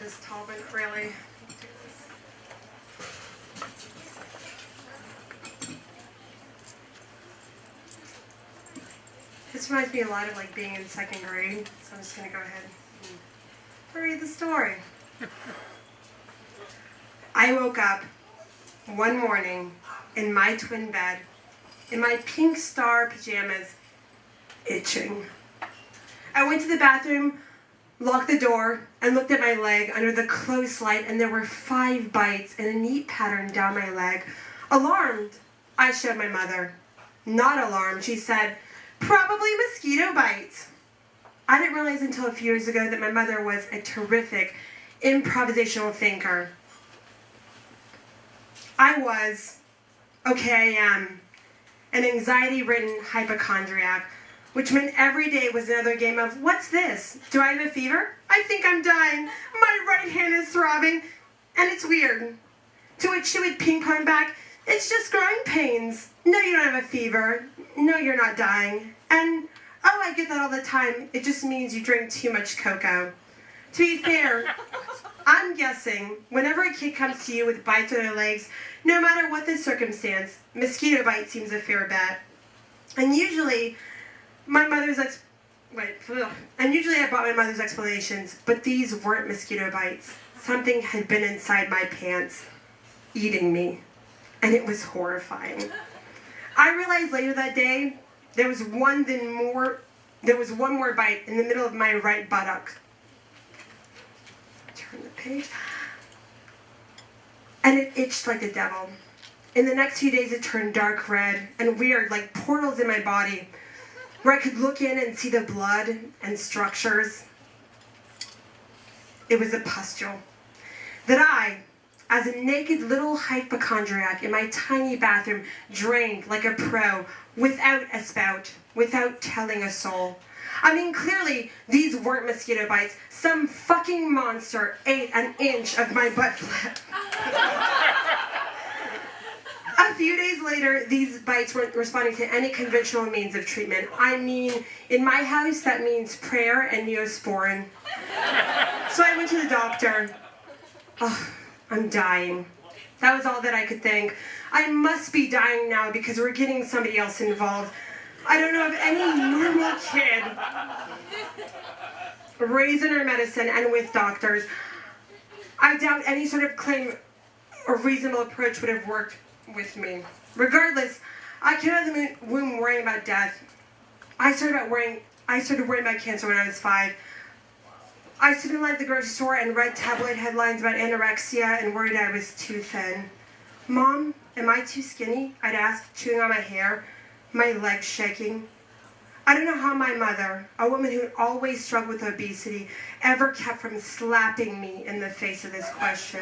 this tall, but really. This reminds me a lot of like being in second grade, so I'm just going to go ahead and read the story. I woke up one morning in my twin bed, in my pink star pajamas, itching. I went to the bathroom, locked the door, and looked at my leg under the close light, and there were 5 bites in a neat pattern down my leg. Alarmed, I showed my mother. Not alarmed, she said, "Probably mosquito bites." I didn't realize until a few years ago that my mother was a terrific improvisational thinker. I am, an anxiety-ridden hypochondriac, which meant every day was another game of, what's this? Do I have a fever? I think I'm dying. My right hand is throbbing, and it's weird. To which she would ping-pong back, it's just growing pains. No, you don't have a fever. No, you're not dying. And, oh, I get that all the time. It just means you drink too much cocoa. To be fair, I'm guessing whenever a kid comes to you with bites on their legs, no matter what the circumstance, mosquito bite seems a fair bet. And usually I bought my mother's explanations, but these weren't mosquito bites. Something had been inside my pants, eating me, and it was horrifying. I realized later that day there was one more bite in the middle of my right buttock. Turn the page. And it itched like the devil. In the next few days it turned dark red and weird, like portals in my body, where I could look in and see the blood and structures. It was a pustule that I, as a naked little hypochondriac in my tiny bathroom, drained like a pro, without a spout, without telling a soul. I mean, clearly, these weren't mosquito bites. Some fucking monster ate an inch of my butt flap. A few days later, these bites weren't responding to any conventional means of treatment. I mean, in my house, that means prayer and Neosporin. So I went to the doctor. Oh, I'm dying. That was all that I could think. I must be dying now because we're getting somebody else involved. I don't know of any normal kid raised in our medicine and with doctors. I doubt any sort of claim or reasonable approach would have worked with me. Regardless, I came out of the womb worrying about death. I started worrying about cancer when I was 5. I stood in line at the grocery store and read tabloid headlines about anorexia and worried I was too thin. "Mom, am I too skinny?" I'd ask, chewing on my hair, my legs shaking. I don't know how my mother, a woman who always struggled with obesity, ever kept from slapping me in the face of this question,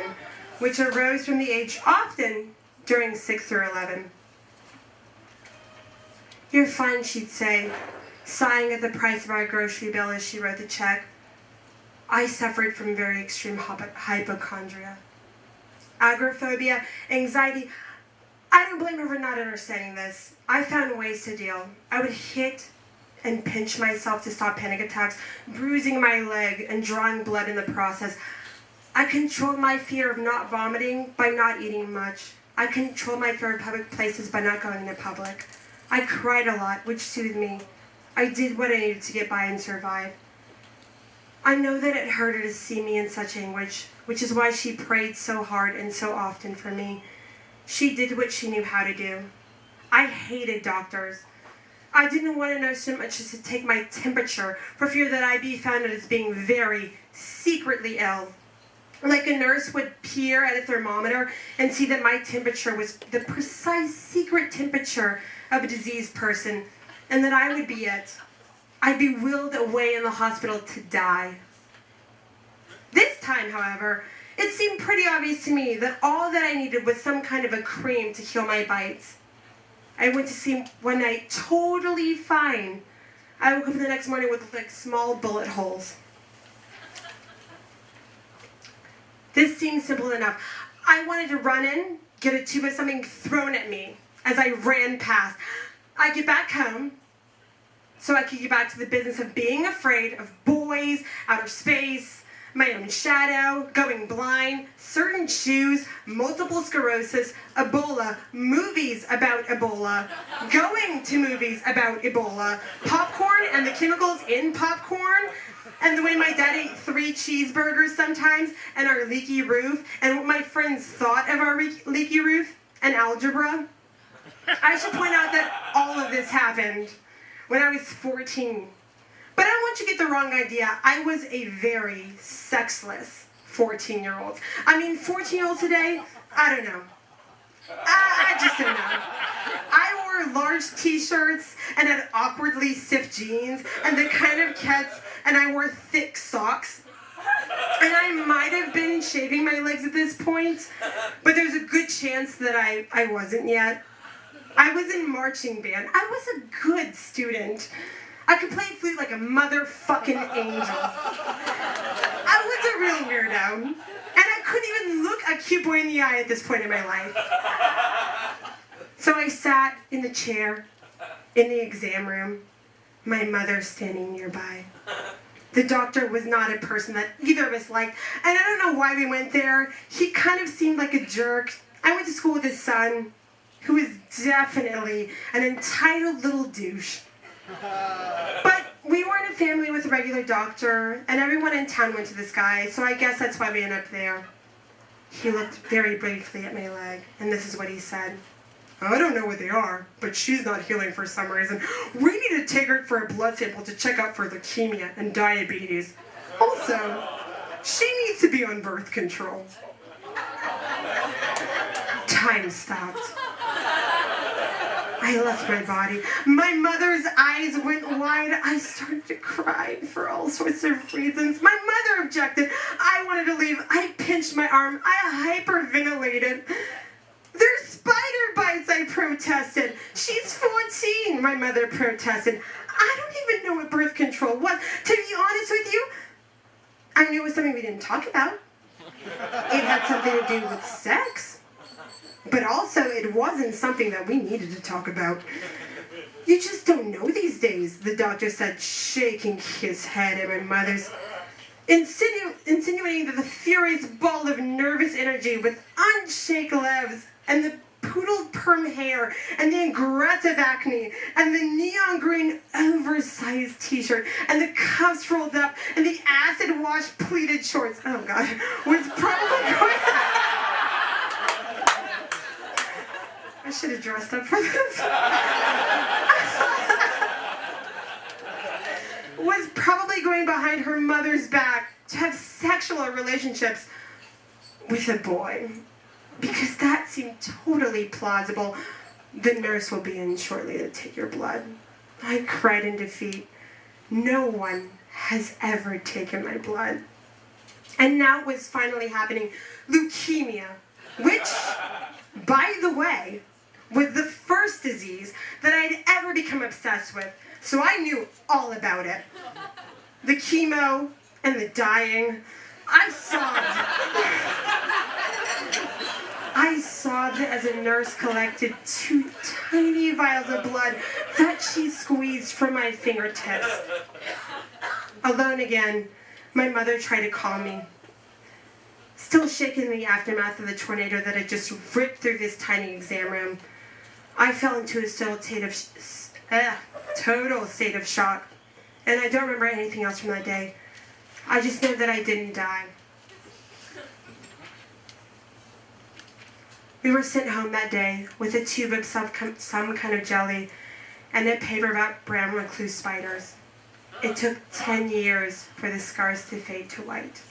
which arose from the age often during 6 through 11. "You're fine," she'd say, sighing at the price of our grocery bill as she wrote the check. I suffered from very extreme hypochondria, agoraphobia, anxiety. I don't blame her for not understanding this. I found ways to deal. I would hit and pinch myself to stop panic attacks, bruising my leg and drawing blood in the process. I controlled my fear of not vomiting by not eating much. I controlled my fear of public places by not going to public. I cried a lot, which soothed me. I did what I needed to get by and survive. I know that it hurt her to see me in such anguish, which is why she prayed so hard and so often for me. She did what she knew how to do. I hated doctors. I didn't want to know so much as to take my temperature for fear that I'd be found out as being very secretly ill. Like a nurse would peer at a thermometer and see that my temperature was the precise secret temperature of a diseased person, and that I would be it. I'd be willed away in the hospital to die. This time, however, it seemed pretty obvious to me that all that I needed was some kind of a cream to heal my bites. I went to sleep one night totally fine. I woke up the next morning with like small bullet holes. This seemed simple enough. I wanted to run in, get a tube of something thrown at me as I ran past. I get back home so I could get back to the business of being afraid of boys, outer space, my own shadow, going blind, certain shoes, multiple sclerosis, Ebola, movies about Ebola, going to movies about Ebola, popcorn and the chemicals in popcorn, and the way my dad ate 3 cheeseburgers sometimes, and our leaky roof, and what my friends thought of our leaky roof, and algebra. I should point out that all of this happened when I was 14. But I don't want you to get the wrong idea. I was a very sexless 14-year-old. I mean, 14-year-olds today, I don't know. I just don't know. I wore large t-shirts and had awkwardly stiff jeans and the kind of cats, and I wore thick socks. And I might have been shaving my legs at this point, but there's a good chance that I wasn't yet. I was in marching band. I was a good student. I could play flute like a motherfucking angel. I was a real weirdo. And I couldn't even look a cute boy in the eye at this point in my life. So I sat in the chair in the exam room, my mother standing nearby. The doctor was not a person that either of us liked, and I don't know why we went there. He kind of seemed like a jerk. I went to school with his son, who is definitely an entitled little douche. But we weren't a family with a regular doctor, and everyone in town went to this guy, so I guess that's why we ended up there. He looked very briefly at my leg, and this is what he said. I don't know what they are, but she's not healing for some reason. We need to take her for a blood sample to check out for leukemia and diabetes. Also, she needs to be on birth control. Time stopped. I left my body. My mother's eyes went wide. I started to cry for all sorts of reasons. My mother objected. I wanted to leave. I pinched my arm. I hyperventilated. There's spider bites, I protested. She's 14, my mother protested. I don't even know what birth control was. To be honest with you, I knew it was something we didn't talk about. It had something to do with sex. But also, it wasn't something that we needed to talk about. You just don't know these days, the doctor said, shaking his head at my mother's, insinuating that the furious ball of nervous energy with unshake legs and the poodled perm hair and the aggressive acne and the neon green oversized t-shirt and the cuffs rolled up and the acid wash pleated shorts, oh God, was probably going... I should have dressed up for this. Was probably going behind her mother's back to have sexual relationships with a boy. Because that seemed totally plausible. The nurse will be in shortly to take your blood. I cried in defeat. No one has ever taken my blood. And now it was finally happening. Leukemia, which, by the way, was the first disease that I'd ever become obsessed with. So I knew all about it. The chemo and the dying. I sobbed as a nurse collected 2 tiny vials of blood that she squeezed from my fingertips. Alone again, my mother tried to calm me. Still shaken in the aftermath of the tornado that had just ripped through this tiny exam room, I fell into a total state of shock. And I don't remember anything else from that day. I just know that I didn't die. We were sent home that day with a tube of some kind of jelly and a paper about brown recluse spiders. It took 10 years for the scars to fade to white.